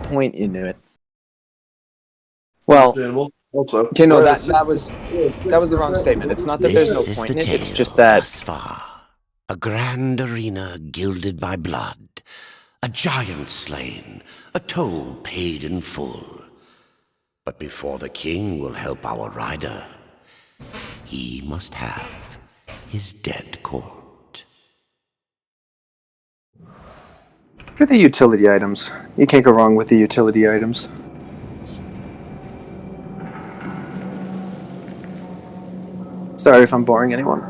point in it. Well, okay, no, that was the wrong statement. It's not that there's no point in it. It's just that thus far, a grand arena gilded by blood, a giant slain, a toll paid in full. But before the king will help our rider, he must have his dead court. for the utility items, you can't go wrong with the utility items. Sorry if I'm boring anyone.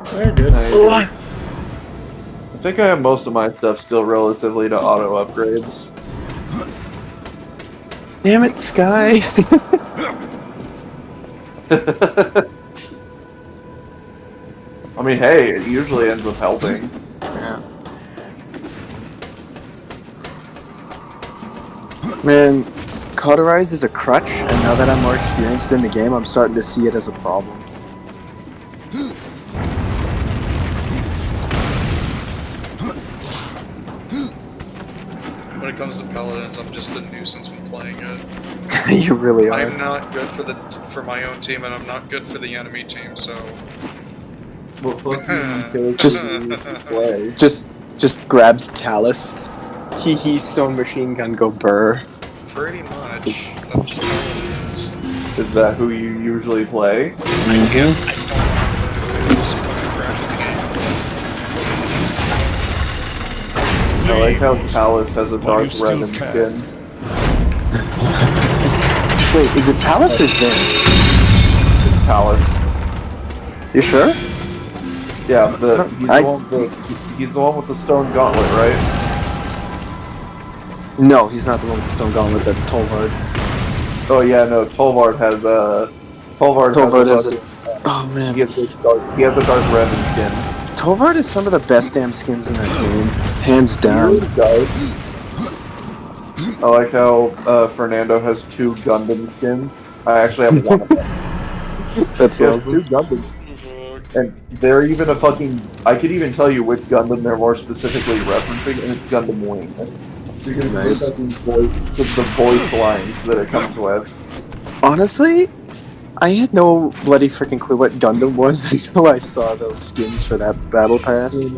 Very good. I think I have most of my stuff still relatively to auto upgrades. Damn it, Sky. I mean, hey, it usually ends up helping. Yeah. Man, Cauterize is a crutch, and now that I'm more experienced in the game, I'm starting to see it as a problem. When it comes to paladins, I'm just a nuisance when playing it. You really are. I'm not good for my own team, and I'm not good for the enemy team. So just grabs Talus. Hee stone machine gun, go burr. pretty much, that's how it is. Is that who you usually play? Thank you. I like how Talus has a dark red in skin. Wait, is it Talus or Zin? It's Talus. You sure? Yeah, he's the one with the stone gauntlet, right? No, he's not the one with the stone gauntlet. That's Tolvard. Oh yeah, no, Tolvard has a... Tolvard has a... Oh man. He has a dark red in skin. Tolvard is some of the best damn skins in that game. Hands down. I like how Fernando has 2 Gundam skins. I actually have one of them. That's awesome. 2 awesome. Gundams. And they're even a fucking... I could even tell you which Gundam they're more specifically referencing, and it's Gundam Wing. Because Nice. the voice lines that it comes with. Honestly, I had no bloody freaking clue what Gundam was until I saw those skins for that battle pass. I mean,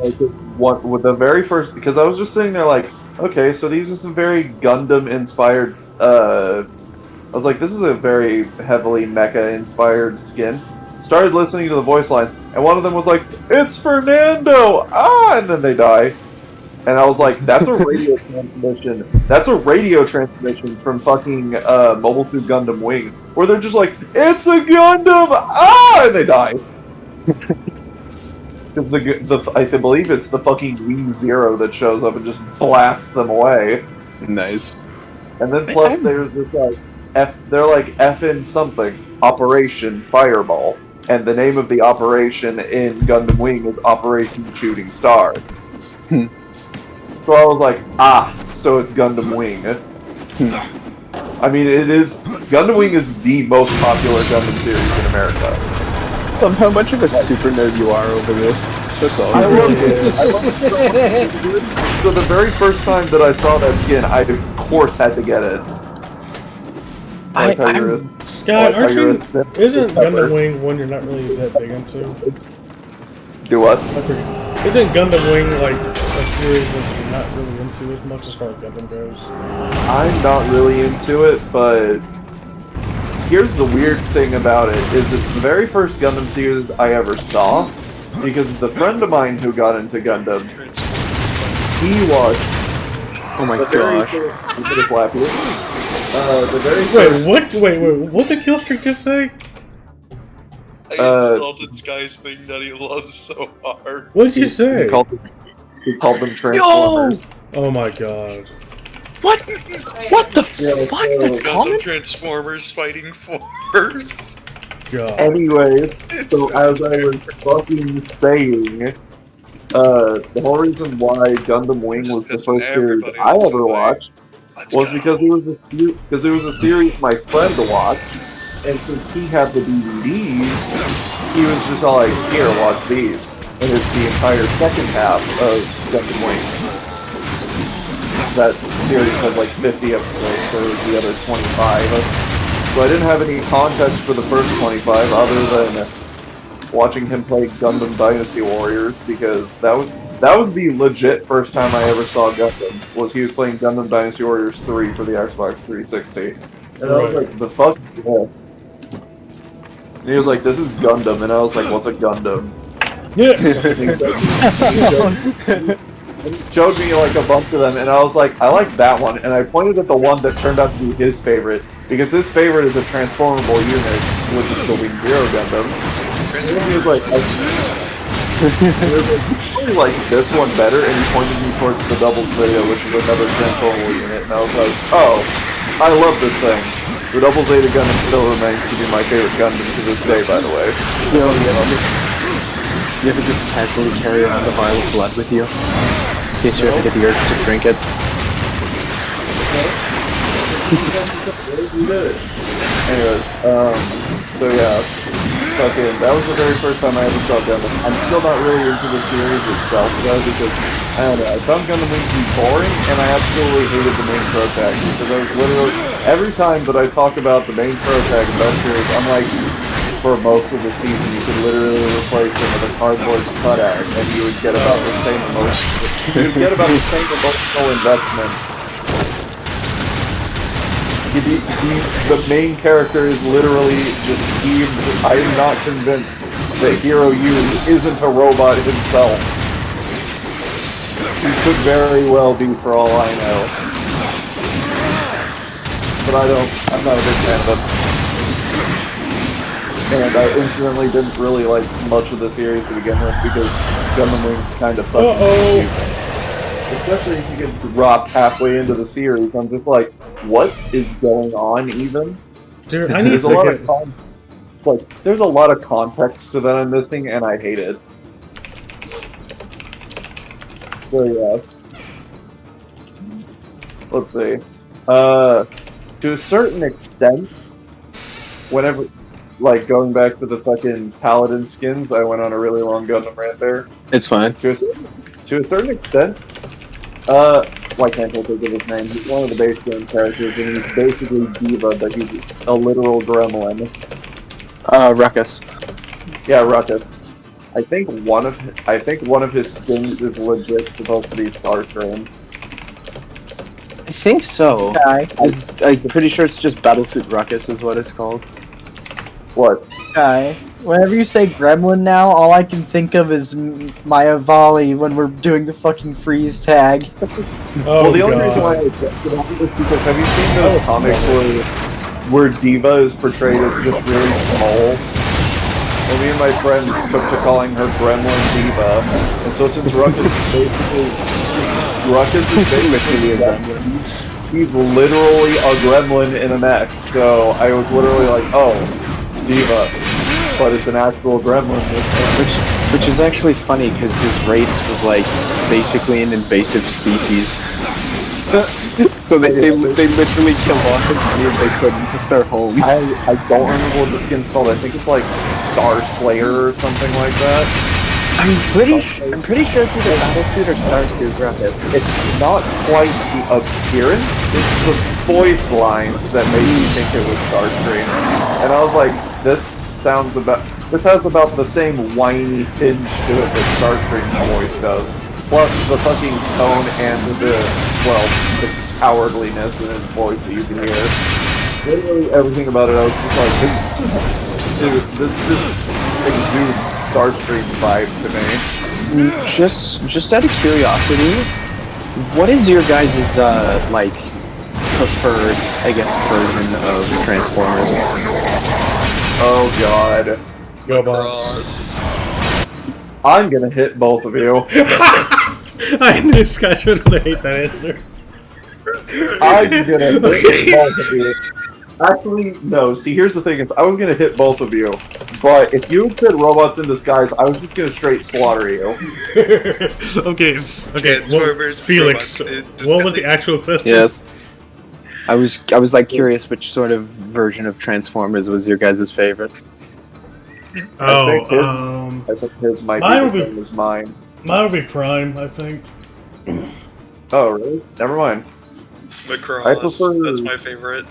like, with the very first... Because I was just sitting there like, okay, so these are some very Gundam-inspired... I was like, this is a very heavily mecha-inspired skin. Started listening to the voice lines, and one of them was like, "It's Fernando! Ah!" And then they die. And I was like, that's a radio transmission. That's a radio transmission from fucking Mobile Suit Gundam Wing, where they're just like, "It's a Gundam! Ah!" And they die. I believe it's the fucking Wing Zero that shows up and just blasts them away. Nice. And then plus there's this like they're like F-in something, Operation Fireball. And the name of the operation in Gundam Wing is Operation Shooting Star. So I was like, so it's Gundam Wing. I mean, it is... Gundam Wing is the most popular Gundam series in America. Love how much of a super nerd you are over this. That's all. I love it. I love it so the very first time that I saw that skin, I of course had to get it. Scott, isn't Gundam Wing one you're not really that big into? Do what? Isn't Gundam Wing like a series that you're not really into as much as far as Gundam goes? I'm not really into it, but here's the weird thing about it, is it's the very first Gundam series I ever saw, because the friend of mine who got into Gundam, he was... Oh my gosh. Wait, what did Killstreak just say? I insulted Sky's thing that he loves so hard. What did you say? He called them Transformers. Oh my god. What the fuck? That's common? Transformers fighting force. God. Anyway, so as I was fucking saying, the whole reason why Gundam Wing was the first series I ever watched was because it was a series my friend watched, and since he had the DVDs, he was just all like, "Here, watch these," and it's the entire second half of Gundam Wing. that series had like 50 episodes for the other 25. So I didn't have any context for the first 25 other than watching him play Gundam Dynasty Warriors, because that was the legit first time I ever saw Gundam, was he was playing Gundam Dynasty Warriors 3 for the Xbox 360. And I was like, the fuck is this? And he was like, this is Gundam, and I was like, what's a Gundam? Yeah. And he showed me like a bunch of them, and I was like, I like that one, and I pointed at the one that turned out to be his favorite, because his favorite is a transformable unit, which is the Wing Zero Gundam. And he was like, I like this one better, and he pointed me towards the Double Zeta, which is another transformable unit, and I was like, oh, I love this thing. The Double Zeta Gundam still remains to be my favorite Gundam to this day, by the way. You ever just casually carry around a vial of blood with you? In case you ever get the urge to drink it? Anyways, so yeah, fucking, that was the very first time I ever saw Gundam. I'm still not really into the series itself, though, because, I don't know, I found Gundam Wing to be boring, and I absolutely hated the main protagonist, because I was literally, every time that I talk about the main protagonist of that series, I'm like, for most of the season, you could literally replace him with a cardboard cutout, and you would get about the same emotional investment. The main character is literally just deemed, I am not convinced that Hero U isn't a robot himself. He could very well be, for all I know. But I'm not a big fan of him. And I instantly didn't really like much of the series to begin with, because Gundam Wing kind of fucking me. Especially if you get dropped halfway into the series, I'm just like, what is going on even? Dude, I need there's a lot of context that I'm missing, and I hate it. So yeah. Let's see. To a certain extent, whenever, like, going back to the fucking Paladin skins, I went on a really long Gundam rant there. It's fine. To a certain extent, why can't I think of his name? He's one of the base game characters, and he's basically Diva, but he's a literal gremlin. Ruckus. Yeah, Ruckus. I think one of his skins is legit supposed to be Starscream. I think so. Okay. I'm pretty sure it's just Battlesuit Ruckus is what it's called. What? Okay. Whenever you say gremlin now, all I can think of is Maya Volley when we're doing the fucking freeze tag. Well, the only reason why I said that is because have you seen those comics where Diva is portrayed as just really small? Well, me and my friends took to calling her Gremlin Diva, and so since Ruckus is basically a gremlin, he's literally a gremlin in a mech. So I was literally like, oh, Diva. But it's an actual gremlin. Which is actually funny because his race was like basically an invasive species. So they literally killed off as many as they could and took their home. I don't remember what the skin's called. I think it's like Star Slayer or something like that. I'm pretty sure it's either Battlesuit or Starsuit Ruckus. It's not quite the appearance, it's the voice lines that made me think it was Starscream. And I was like, this has about the same whiny tinge to it that Starscream's voice does. Plus the fucking tone and the cowardliness in his voice that you can hear. Literally everything about it, I was just like, this just exudes Starscream vibe to me. Just out of curiosity, what is your guys' like preferred, I guess, version of Transformers? Oh god. Go boss. I'm gonna hit both of you. I knew Scott would hate that answer. I'm gonna hit both of you. Actually, no. See, here's the thing: is I was gonna hit both of you, but if you said robots in disguise, I was just gonna straight slaughter you. Okay. Transformers, Felix, robots, what was the actual question? Yes. I was like curious which sort of version of Transformers was your guys' favorite. I think his might be the same as mine. Mine would be Prime, I think. Oh, really? Never mind. Macross, I prefer- that's my favorite.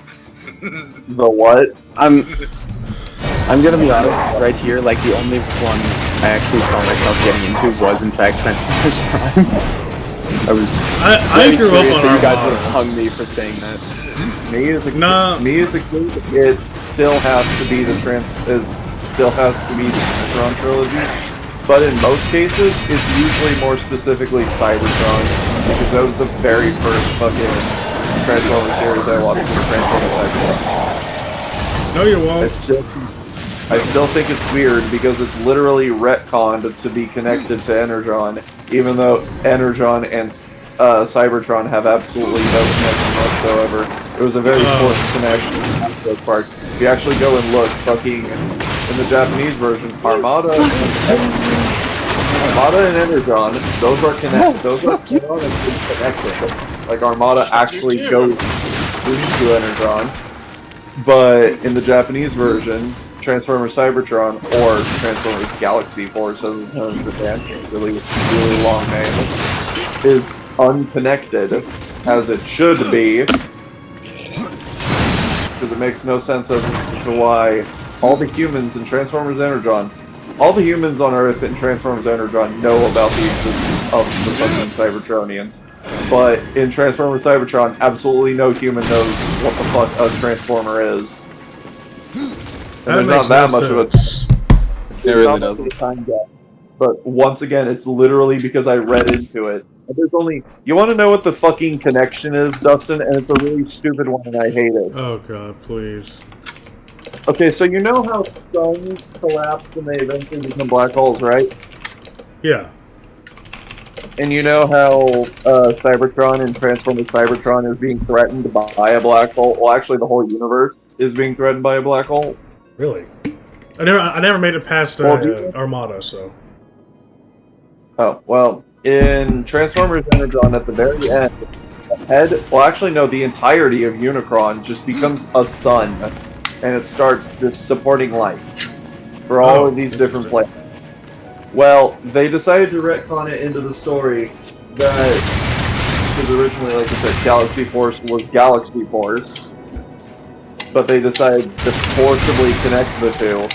The what? I'm gonna be honest, right here, like the only one I actually saw myself getting into was in fact Transformers Prime. I grew up curious on that you guys would Armada. have hung me for saying that. Me as a Nah. kid, it still has to be the Tron trilogy. But in most cases, it's usually more specifically Cybertron, because that was the very first fucking Transformers series I watched for Transformers Cybertron. No, you won't. I still think it's weird because it's literally retconned to be connected to Energon, even though Energon and Cybertron have absolutely no connection whatsoever. It was a very forced connection in those parts. If you actually go and look, fucking in the Japanese version, Armada and Energon, those are connected. Those are connected. Like Armada actually goes into Energon, but in the Japanese version, Transformers Cybertron, or Transformers Galaxy Force, as it's known in Japan, really long name, is unconnected, as it should be, because it makes no sense as to why all the humans in Transformers Energon, all the humans on Earth in Transformers Energon know about the existence of the fucking Cybertronians. But in Transformers Cybertron, absolutely no human knows what the fuck a Transformer is. And there's not that much of a It really doesn't. time gap. But once again, it's literally because I read into it. And there's only... You want to know what the fucking connection is, Dustin? And it's a really stupid one and I hate it. Oh god, please. Okay, so you know how suns collapse and they eventually become black holes, right? Yeah. And you know how Cybertron and Transformers Cybertron is being threatened by a black hole? Well, actually, the whole universe is being threatened by a black hole. Really? I never made it past Armada, so. Oh, well, in Transformers Energon at the very end, the entirety of Unicron just becomes a sun, and it starts just supporting life for all of these different planets. Well, they decided to retcon it into the story that, because originally, like I said, Galaxy Force was Galaxy Force, but they decided to forcibly connect the two.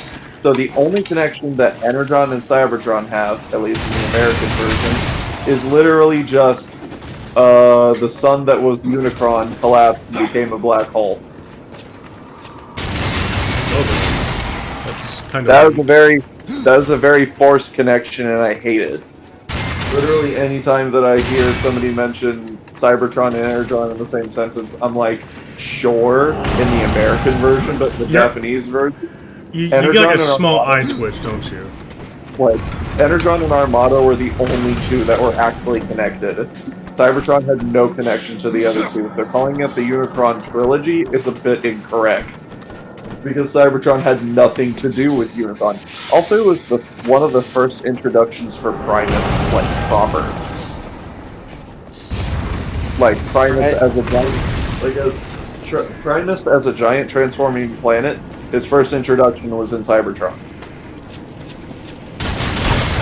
So the only connection that Energon and Cybertron have, at least in the American version, is literally just the sun that was Unicron collapsed and became a black hole. That's kind of. That was a very forced connection, and I hate it. Literally, anytime that I hear somebody mention Cybertron and Energon in the same sentence, I'm like, sure, in the American version, but the Japanese version. You get like a small eye twitch, don't you? Like, Energon and Armada were the only two that were actually connected. Cybertron had no connection to the other two, so calling it the Unicron trilogy is a bit incorrect. Because Cybertron had nothing to do with Unicron. Also, it was one of the first introductions for Primus, like, proper. Like, Primus as a giant... Primus as a giant transforming planet, his first introduction was in Cybertron.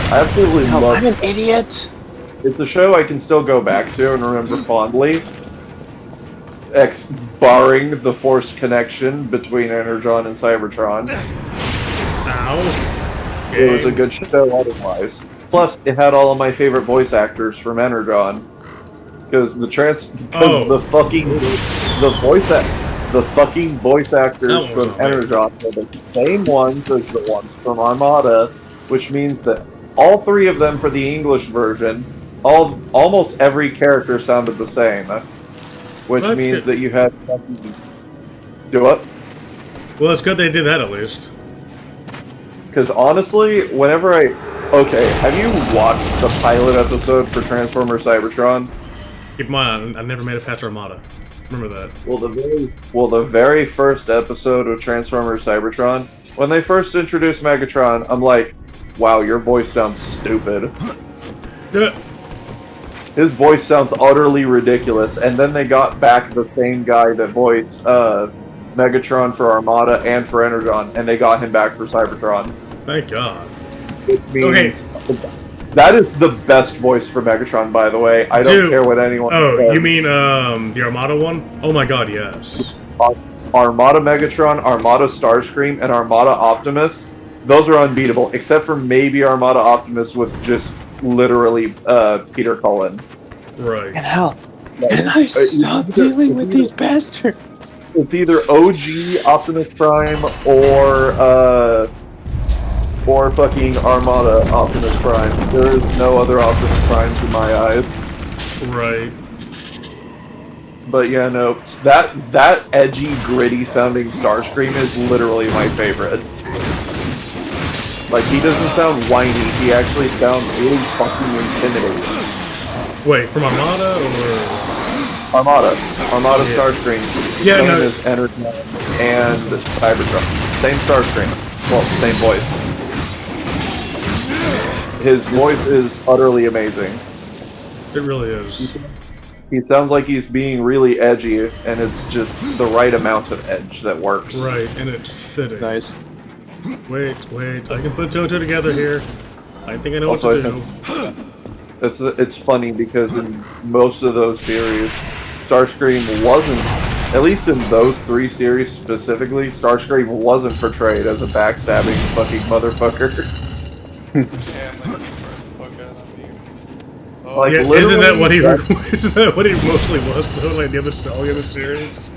I absolutely love it. I'm an idiot! It's a show I can still go back to and remember fondly. Barring the forced connection between Energon and Cybertron. Ow. It was a good show otherwise. Plus, it had all of my favorite voice actors from Energon. Because the fucking voice actors from Energon are the same ones as the ones from Armada, which means that all three of them for the English version, almost every character sounded the same. Which means that you had do what? Well, it's good they did that at least. Because honestly, whenever have you watched the pilot episode for Transformers Cybertron? Keep in mind, I never made it past Armada. Remember that. Well, the very first episode of Transformers Cybertron, when they first introduced Megatron, I'm like, wow, your voice sounds stupid. His voice sounds utterly ridiculous, and then they got back the same guy that voiced Megatron for Armada and for Energon, and they got him back for Cybertron. Thank God. Which means That is the best voice for Megatron, by the way. I don't care what anyone says. Oh, you mean the Armada one? Oh my god, yes. Armada Megatron, Armada Starscream, and Armada Optimus. Those are unbeatable, except for maybe Armada Optimus with just literally Peter Cullen. Right. And hell, can I stop dealing with these bastards? It's either OG Optimus Prime or fucking Armada Optimus Prime. There is no other Optimus Primes in my eyes. Right. But yeah, no, that edgy, gritty sounding Starscream is literally my favorite. Like, he doesn't sound whiny, he actually sounds really fucking intimidating. Wait, from Armada or? Armada Yeah. Starscream. Yeah, Same no. as Energon and Cybertron. Same Starscream. Well, same voice. His voice is utterly amazing. It really is. He sounds like he's being really edgy, and it's just the right amount of edge that works. Right, and it's fitting. Nice. Wait, I can put two and two together here. I think I know Also, what to do. It's funny because in most of those series, Starscream wasn't, at least in those 3 series specifically, Starscream wasn't portrayed as a backstabbing fucking motherfucker. Damn, that fuck out of me. Oh, Like, Yeah, isn't literally, that what he isn't that what he mostly was though? Like the other series?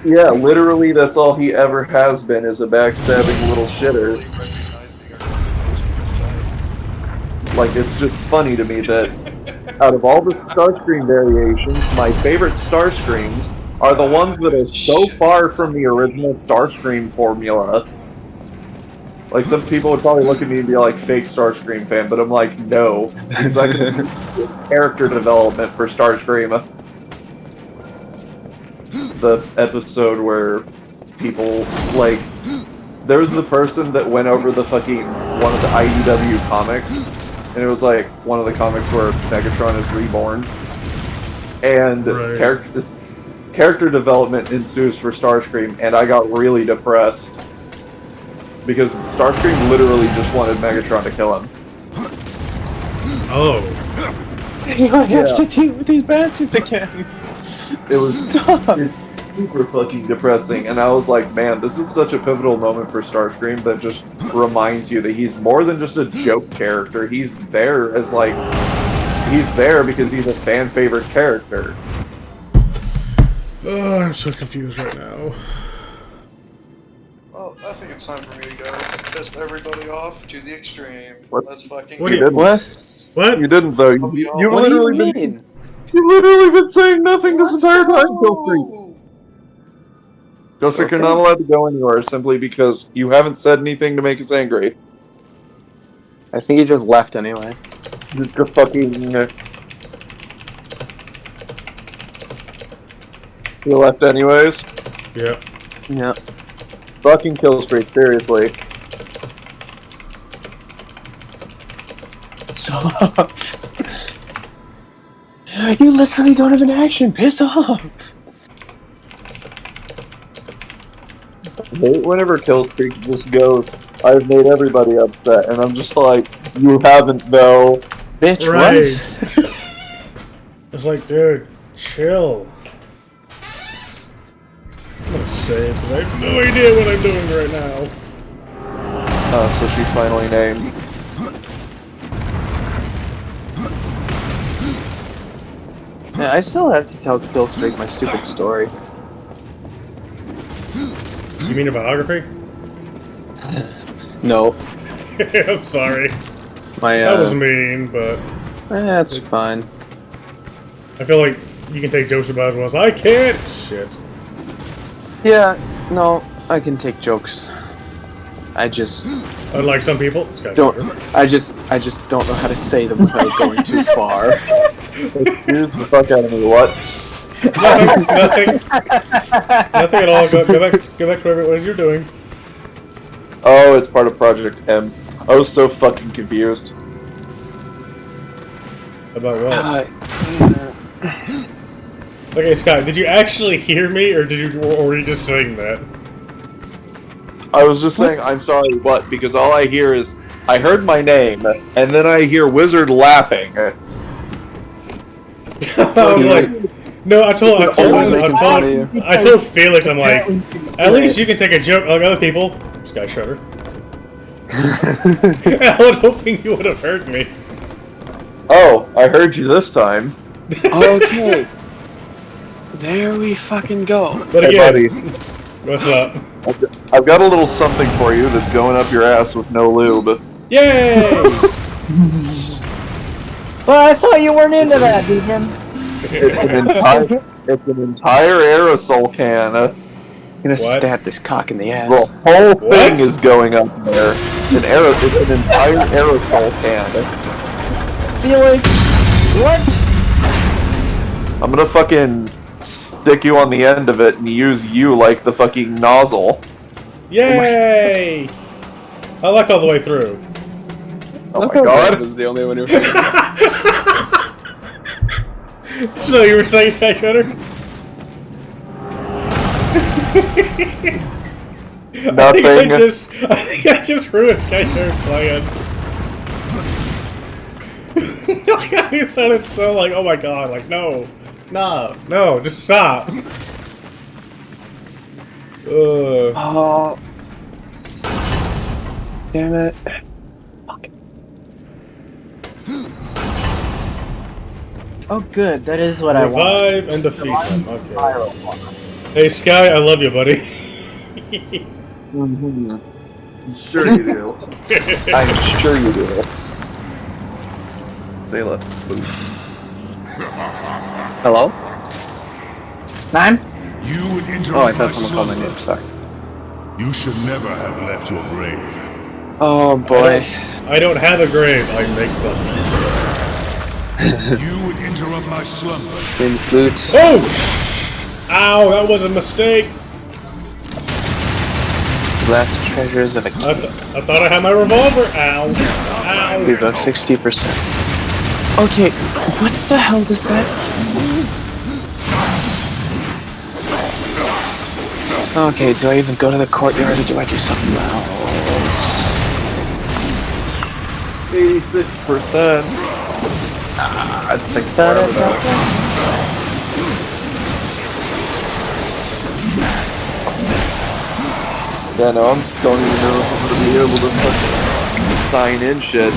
yeah, literally that's all he ever has been, is a backstabbing little shitter. really recognize the organization this time. Like, it's just funny to me that out of all the Starscream variations, my favorite Starscreams are the ones that are so far from the original Starscream formula. Like, some people would probably look at me and be like, fake Starscream fan, but I'm like, no. It's like character development for Starscream. The episode where people, like, there was the person that went over the fucking, one of the IDW comics, and it was like one of the comics where Megatron is reborn. And Right. character development ensues for Starscream, and I got really depressed. Because Starscream literally just wanted Megatron to kill him. Oh. I have to deal with these bastards again. It was Stop. super fucking depressing, and I was like, man, this is such a pivotal moment for Starscream that just reminds you that he's more than just a joke character. He's there as, like, he's there because he's a fan favorite character. Oh, I'm so confused right now. Well, I think it's time for me to go. Pissed everybody off to the extreme. What? Let's fucking What go. do you- What? What? You didn't though. What You've do literally you been mean? you've literally been saying nothing this entire time, Ghost Go! Freak, you're not allowed to go anywhere simply because you haven't said anything to make us angry. I think he just left anyway. Just go fucking. You left anyways. Yeah. Yeah. Fucking Killstreak, seriously. Stop. You literally don't have an action. Piss off. I hate whenever Killstreak just goes, I've made everybody upset, and I'm just like, you haven't though. Bitch, Right. what? It's like, dude, chill. I'm gonna save because I have no idea what I'm doing right now. So she's finally named. Yeah, I still have to tell Killstreak my stupid story. You mean a biography? No. I'm sorry. My, That was mean, but that's fine. I feel like you can take jokes about it once. I can't! Shit. Yeah, no, I can take jokes. I just Unlike some people, it's got don't. sugar. I just don't know how to say them without going too far. Excuse the fuck out of me, what? Nothing at all. Go back to what you're doing. Oh, it's part of Project M. I was so fucking confused. About what? Okay, Scott, did you actually hear me, or were you just saying that? I was just saying, I'm sorry, what? Because all I hear is, I heard my name, and then I hear Wizard laughing. I'm like, no, I told Felix, I'm like, at least you can take a joke like other people. Sky Shutter. I was hoping you would have heard me. Oh, I heard you this time. Okay. There we fucking go. But Hey, again, buddy. what's up? I've got a little something for you that's going up your ass with no lube. Yay! Well, I thought you weren't into that, Deacon. It's an entire aerosol can. I'm gonna What? stab this cock in the The ass. whole What? thing is going up there. It's an entire aerosol can. Felix, what? I'm gonna fucking stick you on the end of it and use you like the fucking nozzle. Yay! I like all the way through. Oh my god. was the only one who So you were saying, Sky Shutter? Nothing. I think I just ruined Sky Shutter's plans. It sounded so like, oh my god, like no, just stop. Oh. Damn it. Oh, good. That is what I want. Revive and defeat them. Okay. Hey Sky, I love you, buddy. Sure you do. I'm sure you do. Zayla. Hello? Nine? You would interrupt Oh, I thought my someone called my name. slumber. Sorry. You should never have left your grave. Oh boy. I don't have a grave, I make them. You would interrupt my slumber. Same flute. Oh! Ow, that was a mistake. Last treasures of a I king. thought I had my revolver. Ow. Ow. We've got 60%. Okay, what the hell does that? Okay, do I even go to the courtyard or do I do something else? 86%. I think forever though. Yeah, no, I don't even know if I'm gonna be able to fucking sign in shit.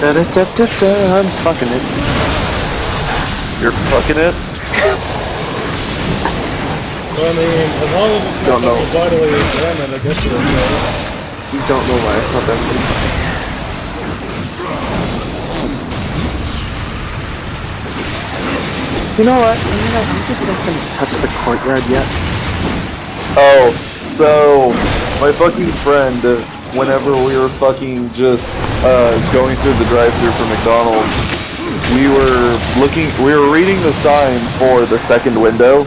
Da-da-da-da-da, I'm fucking it. You're fucking it? Well, I mean, as long as it's Don't not know. vitally examined, I guess it'll go. You don't know why I thought that was. You know what? I'm just not gonna touch the courtyard yet. Oh, so my fucking friend, whenever we were fucking just going through the drive-thru for McDonald's, we were reading the sign for the second window,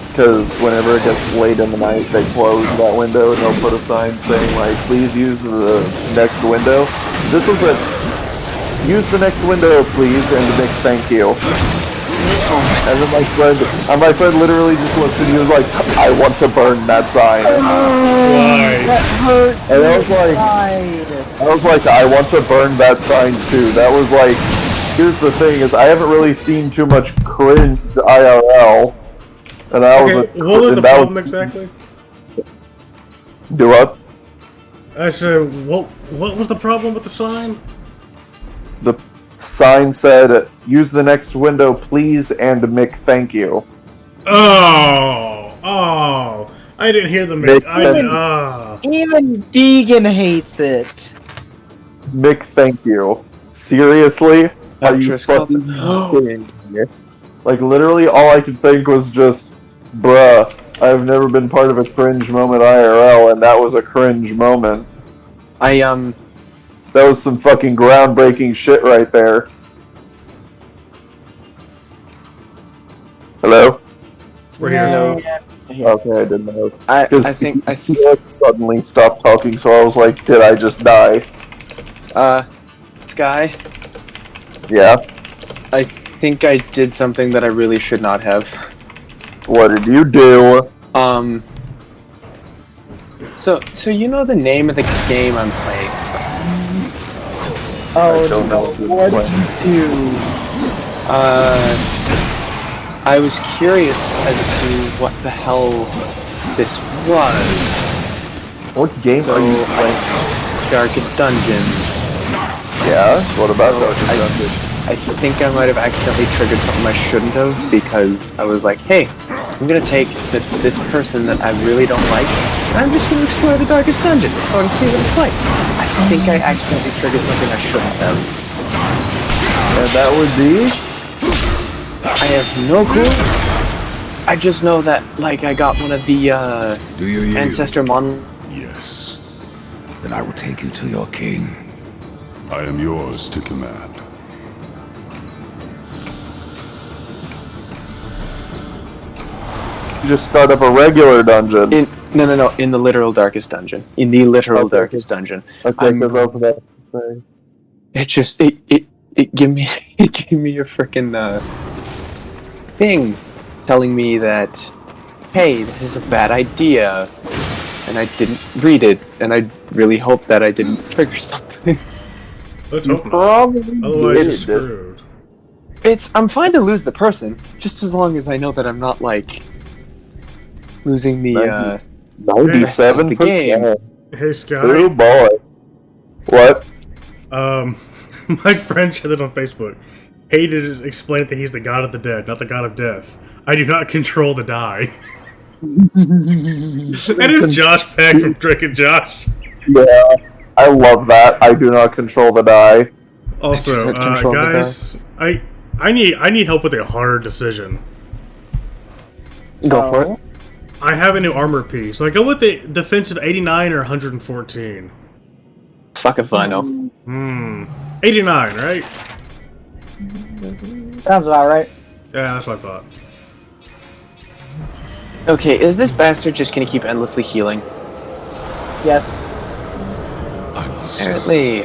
because whenever it gets late in the night, they close that window and they'll put a sign saying like, please use the next window. This was a, use the next window please, and a big thank you. And then my friend literally just looked and he was like, I want to burn that sign. Why? That hurts. And I was like, I want to burn that sign too. That was like, here's the thing is I haven't really seen too much cringe IRL. And I was Okay, what was the problem exactly? Do what? I said, what was the problem with the sign? The sign said, use the next window please and Mick thank you. Oh, I didn't hear the Mick, Even Deegan hates it. Mick thank you. Seriously? Are you Actress fucking called kidding me? Like literally all I could think was just, bruh, I've never been part of a cringe moment IRL and that was a cringe moment. That was some fucking groundbreaking shit right there. Hello? We're here. Okay, I didn't know. I Because think he suddenly stopped talking, so I was like, did I just die? Sky, Yeah? I think I did something that I really should not have. What did you do? So you know the name of the game I'm playing? Oh, I don't know what did you do? I was curious as to what the hell this was. What game are you playing? Darkest Dungeon. Yeah? What about Oh, Darkest Dungeon? I think I might have accidentally triggered something I shouldn't have because I was like, hey, I'm gonna take this person that I really don't like and I'm just gonna explore the Darkest Dungeon so I can see what it's like. I think I accidentally triggered something I shouldn't have. And that would be? I have no clue. I just know that, like, I got one of the, Do you yield? Ancestor Mon... Yes. Then I will take you to your king. I am yours to command. You just start up a regular dungeon. No, in the literal Darkest Dungeon. In the literal Okay. Darkest Dungeon. Okay, because I was about to say. It just, it gave me, it gave me a frickin', thing telling me that, hey, this is a bad idea, and I didn't read it, and I really hope that I didn't trigger something. Let's hope not. Probably Otherwise, did. screwed. I'm fine to lose the person, just as long as I know that I'm not, like, losing the, 97 the game. Hey, Sky. Oh boy. What? My friend shared it on Facebook. Hated explained that he's the god of the dead, not the god of death. I do not control the die. That is Josh Peck from Drake and Josh. Yeah, I love that. I do not control the die. Also, I don't control the guys, I need help with a hard decision. Go for it. I have a new armor piece. So I go with the defensive 89 or 114. Fuck if I know. 89, right? Sounds about right. Yeah, that's what I thought. Okay, is this bastard just gonna keep endlessly healing? Yes. Apparently.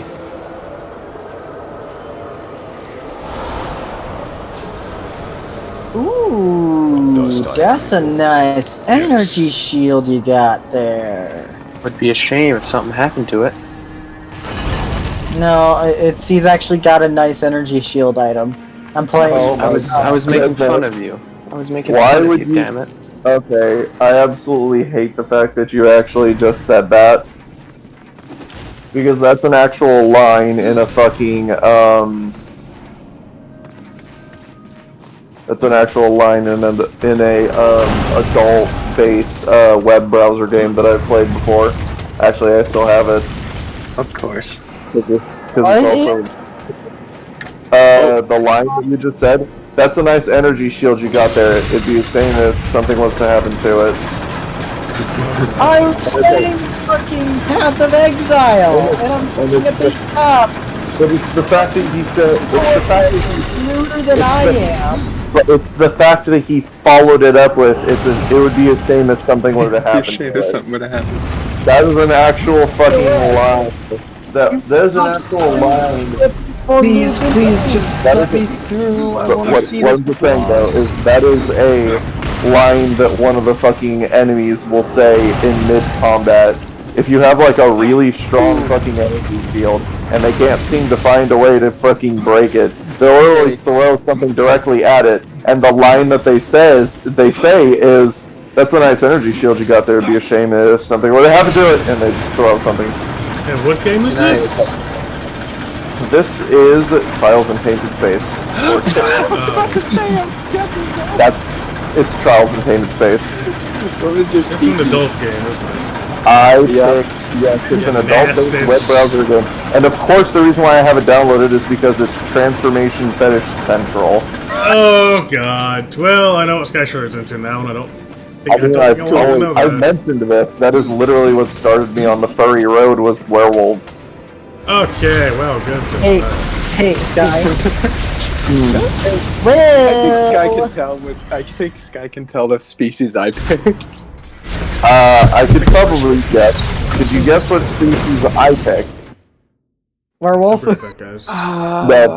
Ooh, that's a nice energy shield you got there. Would be a shame if something happened to it. No, he's actually got a nice energy shield item. I'm playing. I was making fun of you. I was making Why fun of would you, you- damn it. Okay, I absolutely hate the fact that you actually just said that. Because that's an actual line in a fucking, that's an actual line in a adult-based, web browser game that I've played before. Actually, I still have it. Of course. Because it's also... the line that you just said, that's a nice energy shield you got there. It'd be a shame if something was to happen to it. I'm playing fucking Path of Exile, and I'm looking at this top. But it's the fact that he said... It's the fact that he... Ruder than I am. But it's the fact that he followed it up with, it would be a shame if something were to happen to it. something would have happened. That is an actual fucking line. There's an actual line. Please, just let me through. I But want to what see I'm this saying though boss. is that is a line that one of the fucking enemies will say in mid-combat. If you have like a really strong fucking energy field and they can't seem to find a way to fucking break it, they'll literally throw something directly at it, and the line that they say is, "That's a nice energy shield you got there. It'd be a shame if something were to happen to it," and they just throw something. And what game is this? This is Trials in Tainted Space. I was about to say, I'm guessing so. It's Trials in Tainted Space. What was your It's an species? adult game, isn't it? Yes, it's an adult-based bastards. web browser game. And of course, the reason why I have it downloaded is because it's Transformation Fetish Central. Oh god. Well, I know what Sky Shredder's into now, and I don't think I mean, I want to know I've that. mentioned this. That is literally what started me on the furry road was werewolves. Okay, well, good. to Hey, know. hey, Sky. I think Sky can tell the species I picked. I could probably guess. Could you guess what species I picked? Werewolf. Bring it back, guys. That